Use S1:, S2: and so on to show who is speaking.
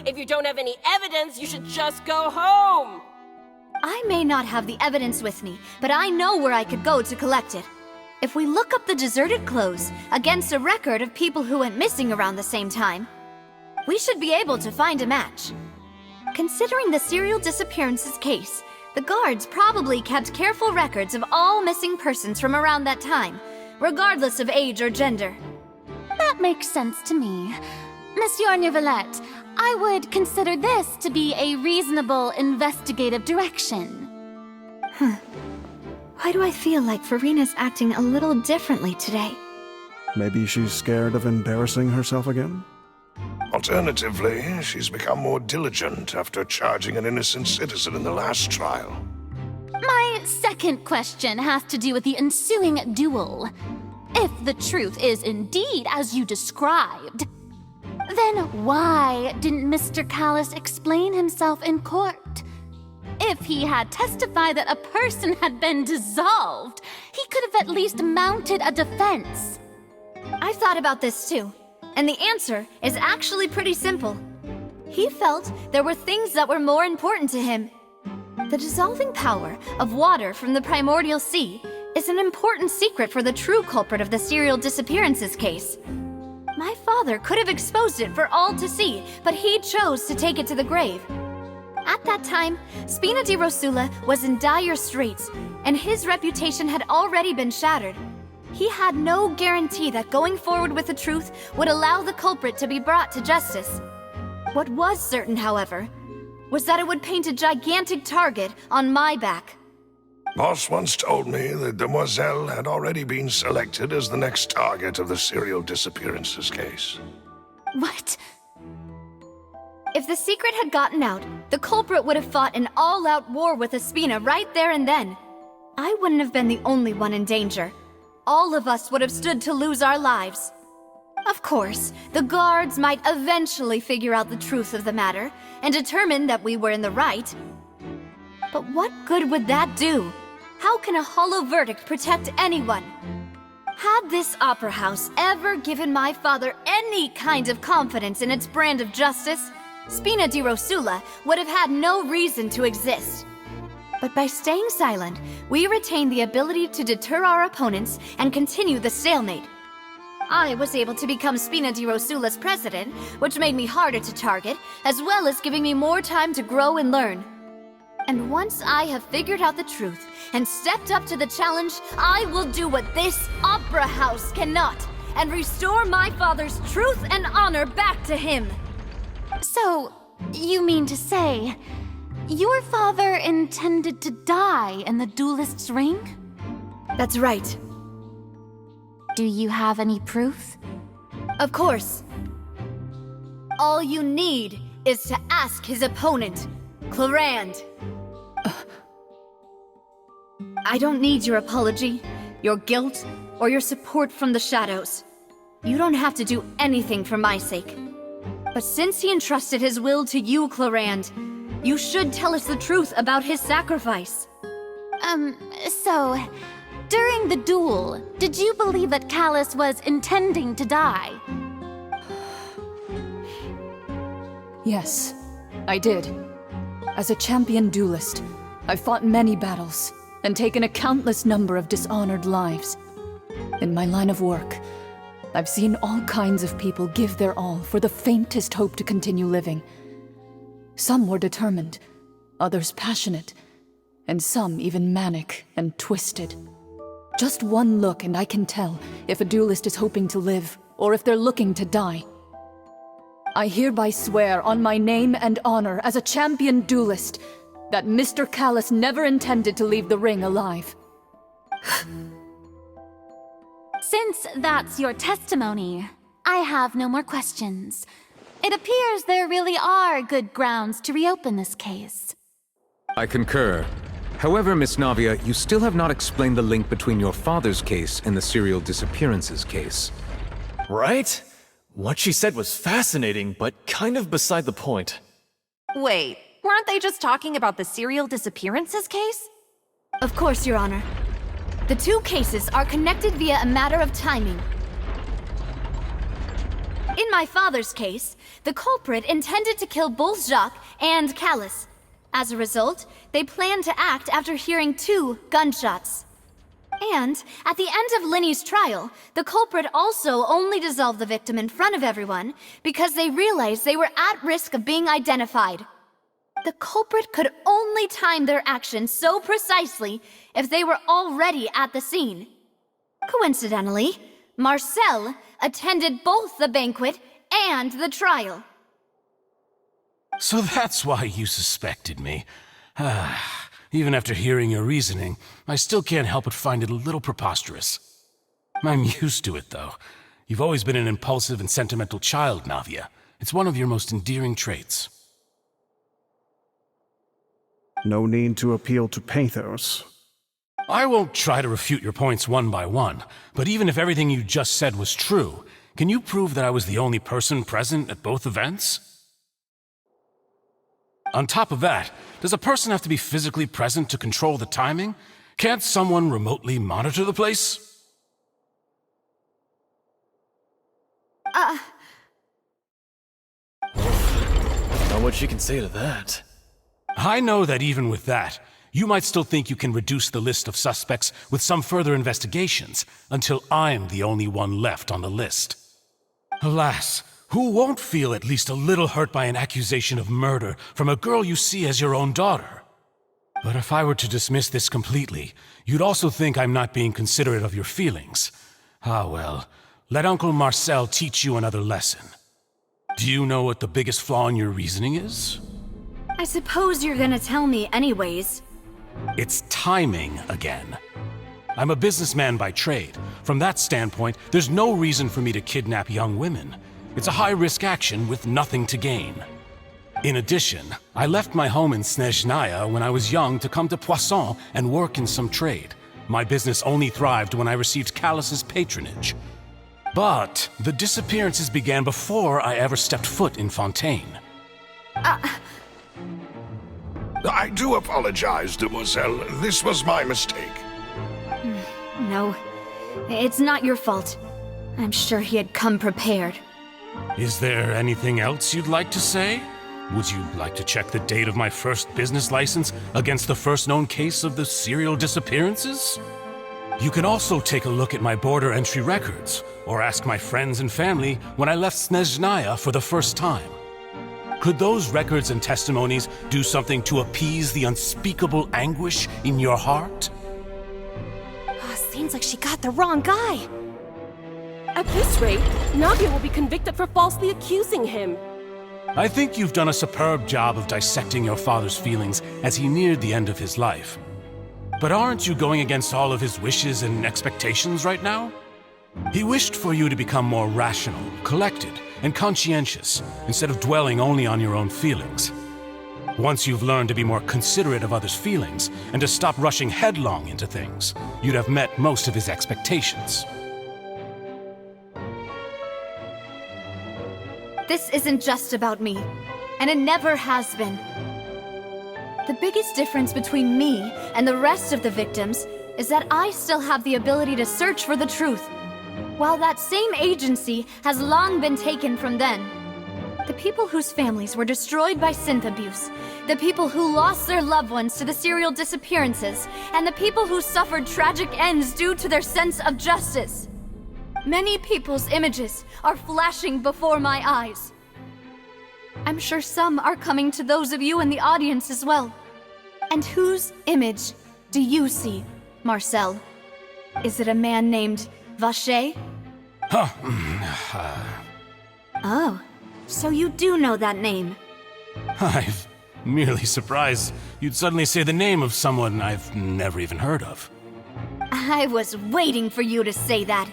S1: If you don't have any evidence, you should just go home!
S2: I may not have the evidence with me, but I know where I could go to collect it. If we look up the deserted clothes against a record of people who went missing around the same time, we should be able to find a match. Considering the serial disappearances case, the guards probably kept careful records of all missing persons from around that time, regardless of age or gender.
S3: That makes sense to me. Monsieur Neuvillette, I would consider this to be a reasonable investigative direction.
S2: Why do I feel like Farina's acting a little differently today?
S4: Maybe she's scared of embarrassing herself again?
S5: Alternatively, she's become more diligent after charging an innocent citizen in the last trial.
S3: My second question has to do with the ensuing duel. If the truth is indeed as you described, then why didn't Mr. Callis explain himself in court? If he had testified that a person had been dissolved, he could have at least mounted a defense.
S2: I've thought about this too, and the answer is actually pretty simple. He felt there were things that were more important to him. The dissolving power of water from the primordial sea is an important secret for the true culprit of the serial disappearances case. My father could have exposed it for all to see, but he chose to take it to the grave. At that time, Spina di Rosula was in dire straits, and his reputation had already been shattered. He had no guarantee that going forward with the truth would allow the culprit to be brought to justice. What was certain, however, was that it would paint a gigantic target on my back.
S5: Boss once told me that Demoiselle had already been selected as the next target of the serial disappearances case.
S3: What?
S2: If the secret had gotten out, the culprit would have fought an all-out war with Espina right there and then. I wouldn't have been the only one in danger. All of us would have stood to lose our lives. Of course, the guards might eventually figure out the truth of the matter and determine that we were in the right. But what good would that do? How can a hollow verdict protect anyone? Had this opera house ever given my father any kind of confidence in its brand of justice, Spina di Rosula would have had no reason to exist. But by staying silent, we retain the ability to deter our opponents and continue the stalemate. I was able to become Spina di Rosula's president, which made me harder to target, as well as giving me more time to grow and learn. And once I have figured out the truth and stepped up to the challenge, I will do what this opera house cannot, and restore my father's truth and honor back to him.
S3: So, you mean to say, your father intended to die in the duelist's ring?
S2: That's right.
S3: Do you have any proof?
S2: Of course. All you need is to ask his opponent, Clarand. I don't need your apology, your guilt, or your support from the shadows. You don't have to do anything for my sake. But since he entrusted his will to you, Clarand, you should tell us the truth about his sacrifice.
S3: So, during the duel, did you believe that Callis was intending to die?
S6: Yes, I did. As a champion duelist, I've fought many battles and taken a countless number of dishonored lives. In my line of work, I've seen all kinds of people give their all for the faintest hope to continue living. Some were determined, others passionate, and some even manic and twisted. Just one look and I can tell if a duelist is hoping to live or if they're looking to die. I hereby swear on my name and honor as a champion duelist that Mr. Callis never intended to leave the ring alive.
S3: Since that's your testimony, I have no more questions. It appears there really are good grounds to reopen this case.
S7: I concur. However, Miss Navia, you still have not explained the link between your father's case and the serial disappearances case.
S8: Right? What she said was fascinating, but kind of beside the point.
S1: Wait, weren't they just talking about the serial disappearances case?
S2: Of course, Your Honor. The two cases are connected via a matter of timing. In my father's case, the culprit intended to kill both Jacques and Callus. As a result, they planned to act after hearing 2 gunshots. And, at the end of Linny's trial, the culprit also only dissolved the victim in front of everyone because they realized they were at risk of being identified. The culprit could only time their actions so precisely if they were already at the scene. Coincidentally, Marcel attended both the banquet and the trial.
S9: So that's why you suspected me. Even after hearing your reasoning, I still can't help but find it a little preposterous. I'm used to it, though. You've always been an impulsive and sentimental child, Navia. It's one of your most endearing traits.
S4: No need to appeal to pathos.
S9: I won't try to refute your points one by one, but even if everything you just said was true, can you prove that I was the only person present at both events? On top of that, does a person have to be physically present to control the timing? Can't someone remotely monitor the place?
S8: Not what she can say to that.
S9: I know that even with that, you might still think you can reduce the list of suspects with some further investigations, until I'm the only one left on the list. Alas, who won't feel at least a little hurt by an accusation of murder from a girl you see as your own daughter? But if I were to dismiss this completely, you'd also think I'm not being considerate of your feelings. Ah well, let Uncle Marcel teach you another lesson. Do you know what the biggest flaw in your reasoning is?
S2: I suppose you're gonna tell me anyways.
S9: It's timing again. I'm a businessman by trade. From that standpoint, there's no reason for me to kidnap young women. It's a high-risk action with nothing to gain. In addition, I left my home in Snezhnaya when I was young to come to Poisson and work in some trade. My business only thrived when I received Callus's patronage. But the disappearances began before I ever stepped foot in Fontaine.
S5: I do apologize, demoiselle. This was my mistake.
S2: No, it's not your fault. I'm sure he had come prepared.
S9: Is there anything else you'd like to say? Would you like to check the date of my first business license against the first known case of the serial disappearances? You can also take a look at my border entry records, or ask my friends and family when I left Snezhnaya for the first time. Could those records and testimonies do something to appease the unspeakable anguish in your heart?
S1: Seems like she got the wrong guy.
S10: At this rate, Navia will be convicted for falsely accusing him.
S9: I think you've done a superb job of dissecting your father's feelings as he neared the end of his life. But aren't you going against all of his wishes and expectations right now? He wished for you to become more rational, collected, and conscientious, instead of dwelling only on your own feelings. Once you've learned to be more considerate of others' feelings, and to stop rushing headlong into things, you'd have met most of his expectations.
S2: This isn't just about me, and it never has been. The biggest difference between me and the rest of the victims is that I still have the ability to search for the truth, while that same agency has long been taken from them. The people whose families were destroyed by synth abuse, the people who lost their loved ones to the serial disappearances, and the people who suffered tragic ends due to their sense of justice. Many people's images are flashing before my eyes. I'm sure some are coming to those of you in the audience as well. And whose image do you see, Marcel? Is it a man named Vacher? Oh, so you do know that name.
S9: I'm merely surprised you'd suddenly say the name of someone I've never even heard of.
S2: I was waiting for you to say that.